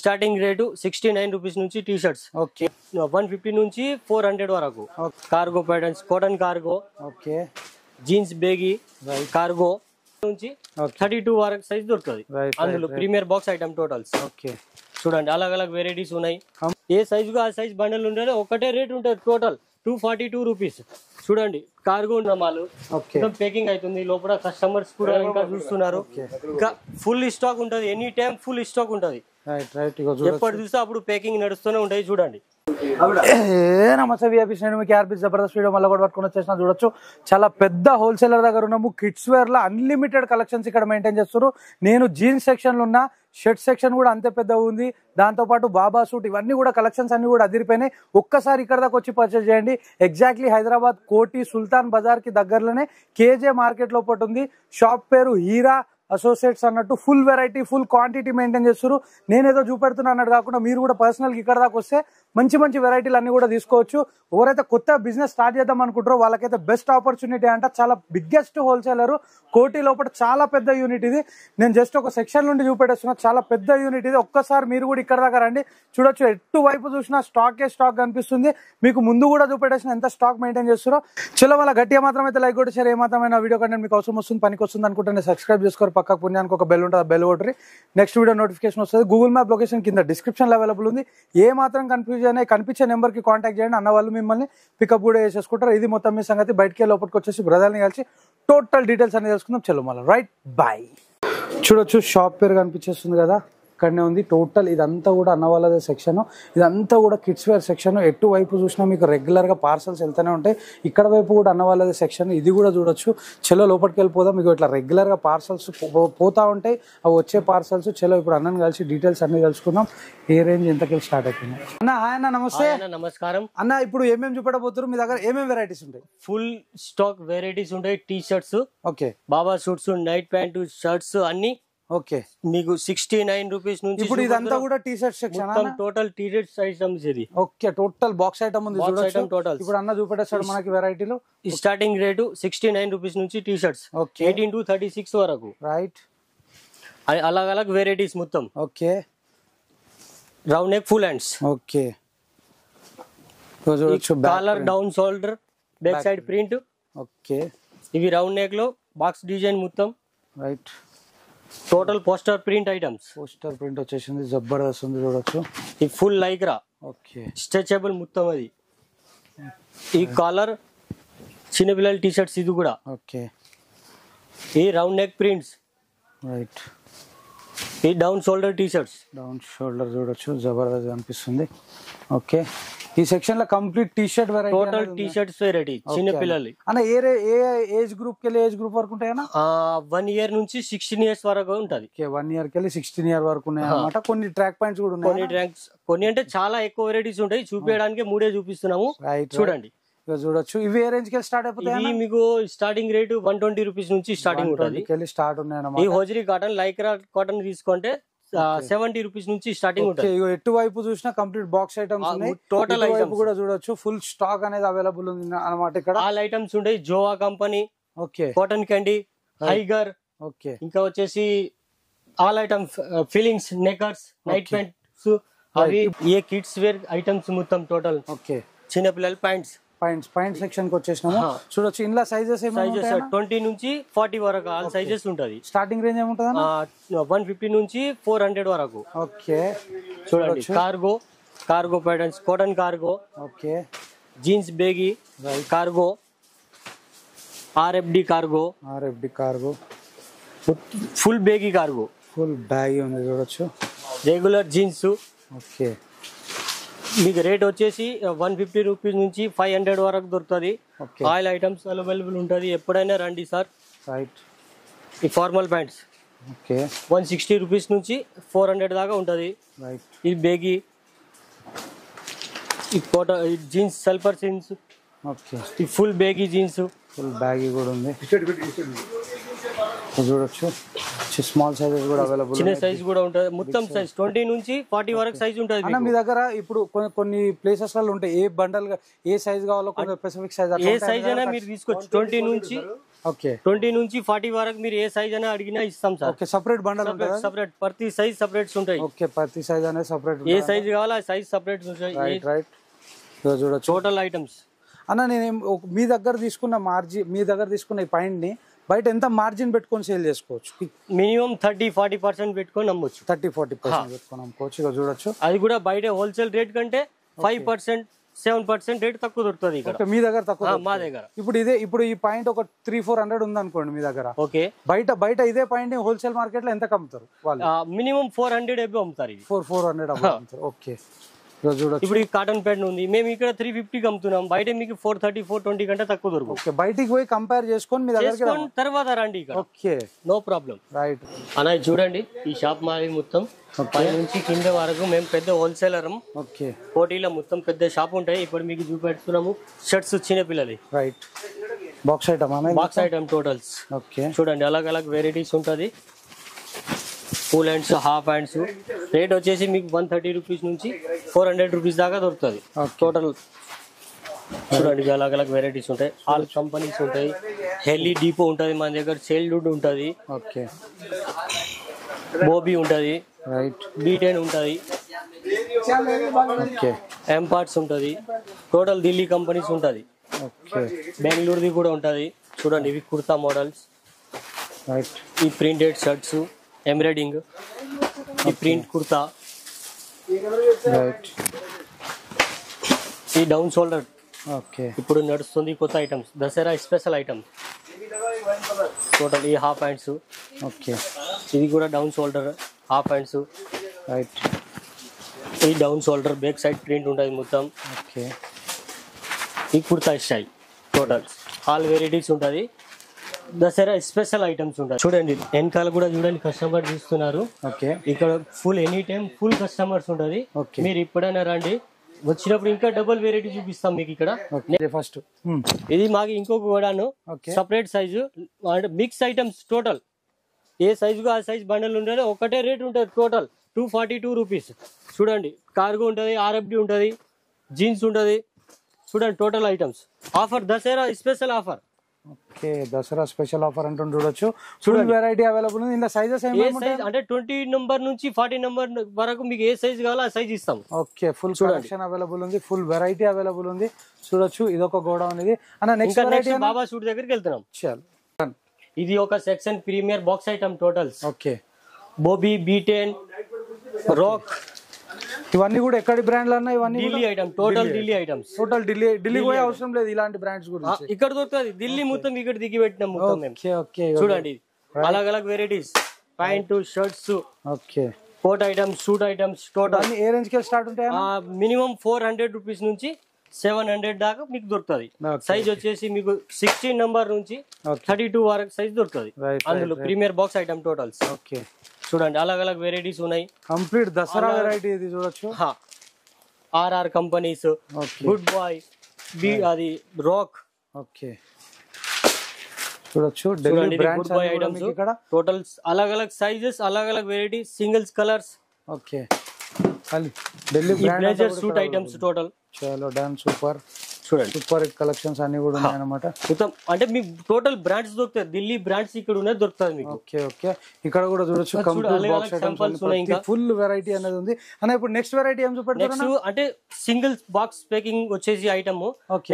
Starting rate 69 rupees నుంచి T shirts. Okay. 150 నుంచి 400 వరకు. Cargo patterns, cotton cargo. Okay. Jeans baggy cargo నుంచి 32 వరకు సైజ్ దొరుకుతుంది. అందులో premier box item totals. Okay. చూడండి అలగ్ అలగ్ వెరైటీస్ ఉన్నాయి. ఏ సైజుగా ఆ సైజ్ బండల్ ఉంటే ఒకటే రేట్ ఉంటుంది. Total 242 rupees. చూడంండి కార్గో నమాలు పేకింగ్ అవుతుంది. లోపల కస్టమర్స్ కూడా ఇంకా చూస్తున్నారు. ఇంకా ఫుల్ స్టాక్ ఉంటుంది. ఎనీ టైం ఫుల్ స్టాక్ ఉంటుంది. ఎప్పుడు చూస్తే అప్పుడు పేకింగ్ నడుస్తూనే ఉంటాయి. చూడండి. నమస్తే విఐపి నేను మీకు ఆర్పి జబర్దస్త్ వీడియో మళ్ళీ కూడా పట్టుకొని వచ్చేసిన చూడొచ్చు. చాలా పెద్ద హోల్సేలర్ దగ్గర ఉన్నాము. కిడ్స్ వేర్ లో అన్లిమిటెడ్ కలెక్షన్స్ ఇక్కడ మెయింటైన్ చేస్తారు. నేను జీన్స్ సెక్షన్ లో ఉన్న షర్ట్ సెక్షన్ కూడా అంతే పెద్ద ఉంది. దాంతో పాటు బాబా సూట్ ఇవన్నీ కూడా కలెక్షన్స్ అన్ని కూడా అదిరిపోయినాయి. ఒక్కసారి ఇక్కడ దాకా వచ్చి పర్చేస్ చేయండి. ఎగ్జాక్ట్లీ హైదరాబాద్ కోటి సుల్తాన్ బజార్ కి దగ్గరలోనే కేజే మార్కెట్ లోపల ఉంది. షాప్ పేరు హీరా అసోసియేట్స్ అన్నట్టు full variety full quantity maintain చేస్తారు. నేనేదో చూపెడుతున్నా అన్నట్టు కాకుండా మీరు కూడా పర్సనల్ ఇక్కడ దాకా వస్తే మంచి మంచి వెరైటీలు అన్ని కూడా తీసుకోవచ్చు. ఎవరైతే కొత్త బిజినెస్ స్టార్ట్ చేద్దాం అనుకుంటారో వాళ్ళకైతే బెస్ట్ ఆపర్చునిటీ అంట. చాలా బిగ్గెస్ట్ హోల్సేలర్ కోటి లోపల చాలా పెద్ద యూనిట్ ఇది. నేను జస్ట్ ఒక సెక్షన్ నుండి చూపెట్టేస్తున్నా. చాలా పెద్ద యూనిట్ ఇది. ఒక్కసారి మీరు కూడా ఇక్కడ దాకా రండి. చూడొచ్చు ఎటు వైపు చూసినా స్టాక్ కనిపిస్తుంది. మీకు ముందు కూడా చూపెట్టేసిన ఎంత స్టాక్ మెయింటైన్ చేస్తారో. చలో వాళ్ళ గట్టిగా మాత్రం అయితే లైక్ కొట్టి షేర్ ఏమాత్రమైన వీడియో కంటెంట్ మీకు అవసరం వస్తుంది పనికి వస్తుంది అనుకుంటే సబ్స్క్రైబ్ చేసుకోరు. పక్క పుణ్యానికి ఒక బెల్ ఉంటుంది. బెల్ కొట్టరి నెక్స్ట్ వీడియో నోటిఫికేషన్ వస్తుంది. గూగుల్ మ్యాప్ లొకేషన్ కింద డిస్క్రిప్షన్ లో అవైలబుల్ ఉంది. ఏ మాత్రం కన్ఫ్యూజన్ అయ్యి కనిపించే నెంబర్ కి కాంటాక్ట్ చేయండి. అన్న వాళ్ళు మిమ్మల్ని పికప్ కూడా చేసేసుకుంటారు. ఇది మొత్తం మీ సంగతి. బయటకి లోపలికి వచ్చేసి బ్రదర్ని కలిసి టోటల్ డీటెయిల్స్ అనేది తెలుసుకుందాం. చలో మళ్ళీ రైట్ బాయ్. చూడొచ్చు షాప్ పేరు కనిపించేస్తుంది కదా, ఇక్కడనే ఉంది. టోటల్ ఇదంతా కూడా అన్న వాళ్ళదే సెక్షన్. ఇదంతా కూడా కిడ్స్ వేర్ సెక్షన్. ఎటు వైపు చూసినా మీకు రెగ్యులర్ గా పార్సల్స్ వెళ్తూనే ఉంటాయి. ఇక్కడ వైపు కూడా అన్న వాళ్ళదే సెక్షన్. ఇది కూడా చూడొచ్చు. చలో లోపలికి వెళ్ళిపోదాం. మీకు ఇట్లా రెగ్యులర్ గా పార్సల్స్ పోతా ఉంటాయి. అవి వచ్చే పార్సల్స్. చలో ఇప్పుడు అన్నని కలిసి డీటెయిల్స్ అన్ని తెలుసుకుందాం. ఏ రేంజ్ ఎంతకెళ్ళి స్టార్ట్ అవుతుంది. అన్న హాయ్ అన్న. నమస్తే. నమస్కారం అన్న. ఇప్పుడు ఏమేమి చూపెట్టబోతున్నారు మీ దగ్గర? ఏమేమి వెరైటీస్ ఉంటాయి? ఫుల్ స్టాక్ వెరైటీస్ ఉంటాయి. T shirts, okay, baba suits, night pant, shirts అన్ని. ఓకే. మీకు 69 రూపీస్ నుంచి. ఇప్పుడు ఇదంతా కూడా T shirt section. Total T shirts items ఇది. ఓకే. టోటల్ బాక్స్ ఐటమ్ ఉంది. టోటల్ ఇప్పుడు అన్న చూపెట్టేస్తాడు మనకి వెరైటీలు. స్టార్టింగ్ రేటు 69 రూపీస్ నుంచి టీ షర్ట్స్ 18 to 36 వరకు. రైట్. अलग अलग వెరైటీస్ మొత్తం. Okay. Round neck full hands. Okay. Collar down shoulder back side print. Okay. ఇవి రౌండ్ నెక్ లో బాక్స్ డిజైన్ మొత్తం. Right. Total poster print items. Poster print వచ్చేసింది. జబర్దస్త్ ఉంది చూడొచ్చు. ఈ ఫుల్ లైక్రా. ఓకే. స్ట్రెచబుల్ మొత్తం అది. ఈ కాలర్ చిన్నపిల్లల టీ షర్ట్స్ ఇది కూడా. ఓకే. ఈ రౌండ్ నెక్ ప్రింట్స్. రైట్. ఈ down shoulder T shirts. Down shoulder చూడొచ్చు. జబర్దస్త్ అనిపిస్తుంది. ఓకే. ఈ సెక్షన్ లో complete T shirt variety. Total T shirts variety చిన్న పిల్లలు. అన్న ఏ ఏజ్ గ్రూప్ కి ఏజ్ గ్రూప్ వరకు ఉంటాయన్నా? 1 year నుంచి 16 years వరకు ఉంటది. 1 year కి 16 year వరకు ఉన్నాయి అన్నమాట. కొన్ని ట్రాక్ పాయింట్స్ కూడా ఉన్నాయి. కొన్ని అంటే చాలా ఎక్కువ వెరైటీస్ ఉంటాయి. చూపించడానికి 3 చూపిస్తున్నాము. చూడండి. చూడొచ్చు. ఇవి ఏ రేంజ్ కి స్టార్ట్ అయిపోతాయి? మీకు స్టార్టింగ్ రేటు 120 రూపీస్ నుంచి స్టార్టింగ్ ఉంటుంది. స్టార్ట్ ఉన్నాయి. ఈ హోజరీ కాటన్ లైక్రా కాటన్ తీసుకుంటే 70 రూపీస్ నుంచి స్టార్టింగ్ ఉంటుంది. ఎటు వైపు చూసినా కంప్లీట్ బాక్స్ ఐటమ్స్ ఉన్నాయి. టోటల్ ఐటమ్స్ కూడా చూడొచ్చు. ఫుల్ స్టాక్ అనేది అవైలబుల్ ఉంది అన్నమాట. ఇక్కడ ఆల్ ఐటమ్స్ ఉంటాయి. జోవా కంపెనీ, ఓకే, కాటన్ క్యాండీ, హైగర్, ఓకే, ఇంకా వచ్చేసి ఆల్ ఐటమ్స్ ఫీలింగ్స్, నెకర్స్, నైట్ ప్యాంట్స్, అవి ఏ కిడ్స్ వేర్ ఐటమ్స్ మొత్తం టోటల్. ఓకే. చిన్న పిల్లల ప్యాంట్స్ సెక్షన్ కి వచ్చేసినాము. చూడొచ్చు. ఇందులో సైజెస్ 20 నుంచి 40 వరకు ఆల్ సైజెస్ ఉంటది. స్టార్టింగ్ రేంజ్ ఏముంటది? 150 నుంచి 400 వరకు. ఓకే. చూడండి. Cargo patterns, cotton cargo, okay, jeans baggy cargo, RFD cargo, full బేగి కార్గో, ఫుల్ బ్యాగ్ ఉంది చూడొచ్చు. Regular jeans. ఓకే. మీకు రేట్ వచ్చేసి 150 రూపీస్ నుంచి 500 వరకు దొరుకుతుంది. ఆయిల్ ఐటమ్స్ అవైలబుల్ ఉంటుంది. ఎప్పుడైనా రండి సార్. రైట్. ఈ ఫార్మల్ ప్యాంట్స్. ఓకే. 160 రూపీస్ నుంచి 400 దాకా ఉంటుంది. రైట్. ఇది బేగి, ఈ cotton jeans, sulphur jeans. Okay. ఈ ఫుల్ బేగి జీన్స్. ఫుల్ బ్యాగ్ కూడా ఉంది చూడొచ్చు. స్మాల్ సైజెస్ కూడా అవైలబుల్. చిన్న సైజ్ కూడా ఉంటుంది. మొత్తం సైజ్ 20 నుంచి 40 వరకు సైజ్ ఉంటుంది. మీ దగ్గర ఇప్పుడు కొన్ని ప్లేసెస్ లో ఉంటాయి. ఏ బండల్ ఏ సైజ్ కావాలో కొన్ని స్పెసిఫిక్ సైజ్, ఏ సైజ్ అయినా మీరు తీసుకోవచ్చు. 20 నుంచి ఓకే 20 నుంచి 40 వరకు మీరు ఏ సైజ్ అయినా అడిగినా ఇస్తాం సార్. ఓకే సెపరేట్ బండల్ ఉంటుంది. సెపరేట్ ప్రతి సైజ్ సెపరేట్స్ ఉంటాయి. ఓకే ప్రతి సైజ్ అనేది సెపరేట్, ఏ సైజ్ కావాలో ఆ సైజ్ సెపరేట్స్ ఉంటాయి. రైట్ చూడొచ్చు టోటల్ ఐటమ్స్. అన్న నేను మీ దగ్గర తీసుకున్న ఈ పాయింట్ ని బయట ఎంత మార్జిన్ పెట్టుకొని సేల్ చేసుకోవచ్చు? మినిమం 30-40% పెట్టుకొని అమ్మొచ్చు. 30-40% పెట్టుకొని అమ్ముకోవచ్చు. ఇక చూడొచ్చు, అది కూడా బయట హోల్సేల్ రేట్ కంటే 5-7% రేట్ తక్కువ దొరుకుతుంది ఇక్కడ. మీ దగ్గర తక్కువ? మా దగ్గర ఇప్పుడు ఈ పాయింట్ ఒక 300-400 ఉంది అనుకోండి మీ దగ్గర. ఓకే, బయట ఇదే పాయింట్ హోల్సేల్ మార్కెట్ లో ఎంత అమ్ముతారు వాళ్ళు? మినిమం 400 అబ్బి అమ్ముతారు. 400 అమ్ముతారు. ఓకే ఇప్పుడు ఈ కాటన్ ప్యాంట్ ఉంది, మేము ఇక్కడ 350 అమ్ముతున్నాం. బయట మీకు 430-420 కంటే తక్కువ దొరుకు. బయటికి పోయి కంపేర్ చేసుకొని మీ దగ్గర తర్వాత రండి ఇక్కడ. Okay no problem. రైట్ అన్న చూడండి, ఈ షాప్ మాది మొత్తం పై నుంచి కింద వరకు మేము పెద్ద హోల్సేలర్. ఓకే కోటీలో మొత్తం పెద్ద షాప్ ఉంటాయి. ఇప్పుడు మీకు చూపెడుతున్నాము షర్ట్స్ చిన్న పిల్లలు. Right box item totals. Okay చూడండి, అలగ్ వెరైటీస్ ఉంటుంది. Full hands, half hands rate వచ్చేసి మీకు 130 రూపీస్ నుంచి 400 రూపీస్ దాకా దొరుకుతుంది. టోటల్ చూడండి, అలగ్ వెరైటీస్ ఉంటాయి. ఆల్ కంపెనీస్ ఉంటాయి. హెల్లీ డీపో ఉంటుంది మన దగ్గర, చైల్డ్హుడ్ ఉంటుంది, ఓకే బోబీ ఉంటుంది, రైట్ B10 ఉంటుంది, ఓకే ఎంపార్ట్స్ ఉంటుంది. టోటల్ ఢిల్లీ కంపెనీస్ ఉంటుంది. ఓకే బెంగళూరుది కూడా ఉంటుంది. చూడండి, ఇవి కుర్తా మోడల్స్, రైట్ ఈ ప్రింటెడ్ షర్ట్స్, ఎంబ్రాయిడింగ్, ఈ ప్రింట్ కుర్తా, రైట్ ఈ డౌన్ షోల్డర్. ఓకే ఇప్పుడు నడుస్తుంది కొత్త items, Dasara special items. Total ఈ హాఫ్ హ్యాండ్స్. ఓకే ఇది కూడా down shoulder half hands. Right ఈ down shoulder back side print ఉంటుంది మొత్తం. ఓకే ఈ kurta style. Total all varieties ఉంటుంది. దసరా స్పెషల్ ఐటమ్స్ ఉంటాయి. చూడండి, వెనకాల కూడా చూడండి, కస్టమర్ చూస్తున్నారు. ఓకే ఇక్కడ full any time full customers ఉంటుంది. ఓకే మీరు ఎప్పుడైనా రండి, వచ్చినప్పుడు ఇంకా డబుల్ వెరైటీ చూపిస్తాం మీకు ఇక్కడ. ఫస్ట్ ఇది మాకు ఇంకొక గోడాను, సపరేట్ సైజు అంటే మిక్స్ ఐటమ్స్. టోటల్ ఏ సైజుగా ఆ సైజ్ బండల్ ఉంటుంది. ఒకటే రేట్ ఉంటుంది. Total 242 rupees. చూడండి, కార్గో ఉంటుంది, RFD ఉంటుంది, జీన్స్ ఉంటుంది. చూడండి, total items. Offer Dasara special offer. Okay Dasara special offer అంటూ చూడొచ్చు. చూడండి, వెరైటీ అవైలబుల్ ఉంది. ఇందులో సైజెస్ అంటే 20 నంబర్ నుంచి 40 నంబర్ వరకు మీకు ఏ సైజ్ కావాలో ఆ సైజ్ ఇస్తాం. ఓకే ఫుల్ కలెక్షన్ అవైలబుల్ ఉంది, ఫుల్ వెరైటీ అవైలబుల్ ఉంది. చూడొచ్చు, ఇది ఒక గోడౌన్. ఇది అన్న నెక్స్ట్ బాబా సూట్ దగ్గరికి వెళ్తున్నాం. చల్, ఇది ఒక section premier box item totals. Okay Bobby, B10, rock, ఇవన్నీ కూడా ఎక్కడి బ్రాండ్లు అన్న? ఇవన్నీ Delhi item. Total Delhi items. Total Delhi పోయే అవసరం లేదు ఇలాంటి బ్రాండ్స్ గురించి. ఇక్కడ దొరుకుతుంది. ఢిల్లీ మొత్తం ఇక్కడ దిగి పెట్టినాం మొత్తం మేము. ఓకే చూడండి, అలగ్ varieties, pant, shirts, okay coat items, suit items. Total ఏ రేంజ్ కి స్టార్ట్ ఉంటాయి? మినిమం 400 రూపీస్ నుంచి 700 దాకా మీకు దొరుకుతుంది. సైజ్ వచ్చేసి మీకు 16 నంబర్ నుంచి 32 వరకు సైజ్ దొరుకుతుంది. అందులో premier box item totals. Okay చూడండి, అలగ్ వెరైటీస్ ఉన్నాయి. కంప్లీట్ దసరా వెరైటీ ఇది. చూడొచ్చు, RR కంపెనీస్, గుడ్ బాయ్, అది రాక్. ఓకే చూడొచ్చు, ఢిల్లీ బ్రాండ్స్ ఐటమ్స్ ఇక్కడ. టోటల్స్ అలగ్ సైజెస్, అలగ్ variety, singles colours. Okay Delhi brand suit items. Total చలో డన్, సూపర్. చూడండి, సూపర్ కలెక్షన్స్ అన్ని కూడా ఉన్నాయి అన్నమాట. మొత్తం అంటే మీకు టోటల్ బ్రాండ్స్ దొరుకుతాయి. ఢిల్లీ బ్రాండ్స్ ఇక్కడ ఉన్నది దొరుకుతుంది మీకు. ఓకే ఓకే ఇక్కడ కూడా చూడొచ్చు, complete box items, full variety అనేది ఉంది. అన్న ఇప్పుడు నెక్స్ట్ వెరైటీ ఏం చూపెడతారు? అంటే సింగిల్ బాక్స్ ప్యాకింగ్ వచ్చేసి ఐటమ్.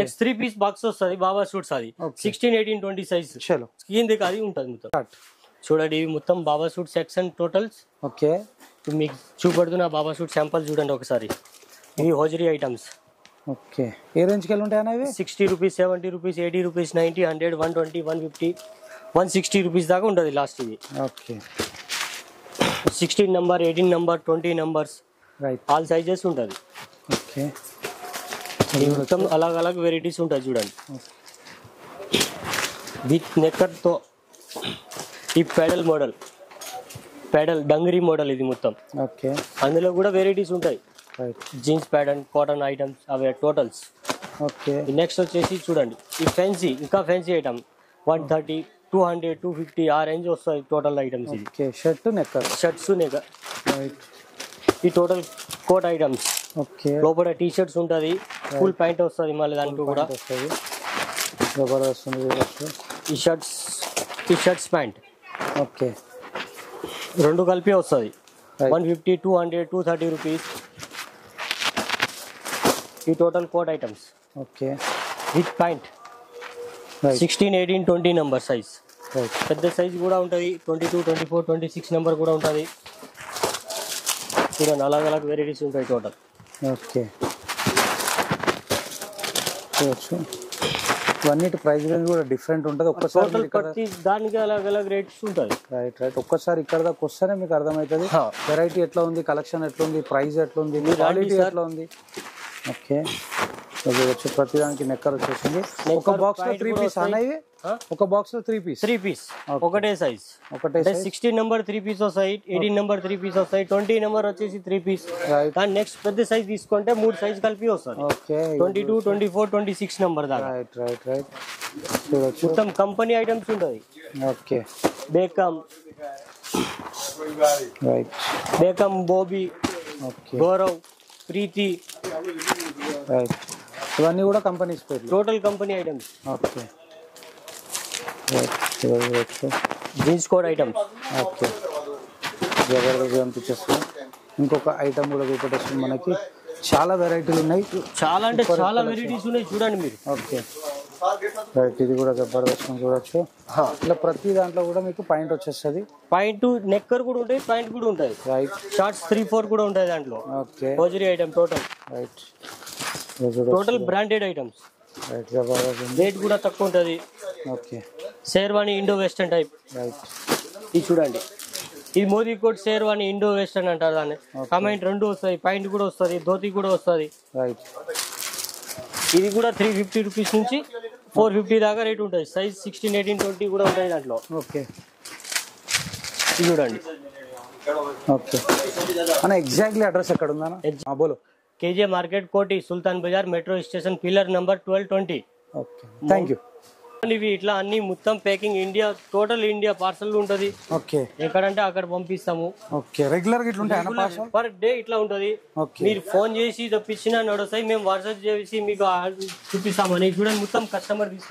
నెక్స్ట్ 3 పీస్ బాక్స్ వస్తుంది బాబా సూట్స్. అది 16, 18, 20 సైజ్. చలో కిందకి అది ఉంటుంది మొత్తం. చూడండి, ఇవి మొత్తం బాబా సూట్ సెక్షన్ టోటల్స్. ఓకే మీకు చూపెడుతున్న బాబా సూట్ శాంపుల్ చూడండి ఒకసారి. ఇవి హోజరీ ఐటమ్స్. ఓకే ఏ రేంజ్ కి ఉంటాయి అన్న? 60 రూపీస్, 70 రూపీస్, 80 రూపీస్, 90, 100, 120, 150, 160 రూపీస్ దాకా ఉంటుంది లాస్ట్. ఇది okay 16 number, 18 number, 20 numbers, right all sizes ఉంటుంది. ఓకే మొత్తం అలగ్ వెరైటీస్ ఉంటాయి. చూడండి, విత్ నెక్కర్తో ఈ pedal model, pedal dungaree model ఇది మొత్తం. ఓకే అందులో కూడా వెరైటీస్ ఉంటాయి. జీన్స్ ప్యాటర్న్, కాటన్ ఐటమ్స్, అవే టోటల్స్. ఓకే నెక్స్ట్ వచ్చేసి చూడండి, ఈ ఫ్యాన్సీ, ఇంకా ఫ్యాన్సీ ఐటమ్ 130, 200, 250 ఆ రేంజ్ వస్తాయి టోటల్ ఐటమ్స్. ఇది షర్ట్స్ నెక్కర్. ఈ టోటల్ కోట్ ఐటమ్స్. ఓకే లోపల టీ షర్ట్స్ ఉంటుంది, ఫుల్ ప్యాంట్ వస్తుంది మళ్ళీ దాంట్లో కూడా. ఈ షర్ట్స్ ప్యాంట్ ఓకే, రెండు కలిపి వస్తుంది 150, 200, 230 రూపీస్. ఈ total coat items okay with pant 16, 18, 20 number size. పెద్ద సైజ్ కూడా ఉంటుంది, 22, 24, 26 నెంబర్ కూడా ఉంటుంది. చూడండి అలాగ వెరైటీస్ ఉంటాయి టోటల్. ఓకే చూడొచ్చు, ఇవన్నీ ప్రైస్ రేంజ్ కూడా డిఫరెంట్ ఉంటుంది. ఒక్కసారి ప్రతి దానికి అలాగ రేట్స్ ఉంటుంది. రైట్ ఒక్కసారి ఇక్కడ దాకా వస్తేనే మీకు అర్థమవుతుంది వెరైటీ ఎట్లా ఉంది, కలెక్షన్ ఎట్లా ఉంది, ప్రైస్ ఎట్లా ఉంది, క్వాలిటీ ఎట్లా ఉంది. ఓకే చూడొచ్చు, ప్రతిదానికి నెక్కర్ వచ్చేసింది. ఒక బాక్స్ లో 3 పీస్ అనేవి, ఒక బాక్స్ లో 3 పీస్ ఒకటే సైజ్. 16 నెంబర్ 3 పీస్ వస్తాయి, 18 నెంబర్ 3 పీస్ వస్తాయి, 20 నెంబర్ వచ్చేసి 3 పీస్. కానీ నెక్స్ట్ పెద్ద సైజ్ తీసుకుంటే 3 సైజ్ కలిపి వస్తుంది. ఓకే 22, 24, 26 నెంబర్ దాకా. రైట్ చూడొచ్చు, మొత్తం కంపెనీ ఐటమ్స్ ఉంటుంది. ఓకే బేకమ్, బోబీ, గౌరవ్, ప్రీతి, ఇవన్నీ కూడా కంపెనీస్ పేరు, total company items. Okay jeans code items. Okay జబర్దస్త్ అనిపించేస్తుంది. ఇంకొక ఐటమ్ కూడా చూపెట్టేస్తుంది మనకి, చాలా వెరైటీలు ఉన్నాయి, చాలా అంటే చాలా వెరైటీస్ ఉన్నాయి చూడండి మీరు. ఓకే రైట్, ఇది కూడా జబర్దస్త్ చూడొచ్చు. ఇట్లా ప్రతి దాంట్లో కూడా మీకు పాయింట్ వచ్చేస్తుంది. పాయింట్ నెక్కర్ కూడా ఉంటాయి, పాయింట్ కూడా ఉంటాయి. రైట్ షార్ట్స్ 3, 4 కూడా ఉంటాయి దాంట్లో. Okay hosiery item total. Right total branded items. Right జబర్దస్త్, రేట్ కూడా తక్కువ ఉంటుంది. Okay sherwani Indo western type. Right ఇది చూడండి, ఇది Modi coat sherwani Indo western అంటారు దాన్ని. కమెంట్ రెండు వస్తాయి, పాయింట్ కూడా వస్తుంది, ధోతి కూడా వస్తుంది. రైట్ ఇది కూడా 350 రూపీస్ నుంచి 450 దాకా రేట్ ఉంటుంది. సైజ్ 16, 18, 20 కూడా ఉంటాయి దాంట్లో. ఓకే ఇది చూడండి. ఓకే అన్న ఎగ్జాక్ట్లీ అడ్రస్ ఎక్కడ ఉందా బోలో? KJ market, Koti, Sultan Bazar, metro station, pillar number 1220. Okay thank you. ఇవి ఇట్లా అన్ని మొత్తం packing India, total India parcel ఉంటది. ఓకే ఎక్కడంటే అక్కడ పంపిస్తాము. ఓకే రెగ్యులర్ గా ఇట్లా ఉంటాయి, పర్ డే ఇట్లా ఉంటది. మీరు ఫోన్ చేసి తెప్పించినా నడుస్తాయి, మేము వాట్సాప్ చేసి మీకు చూపిస్తామని. చూడండి మొత్తం కస్టమర్ తీసుకో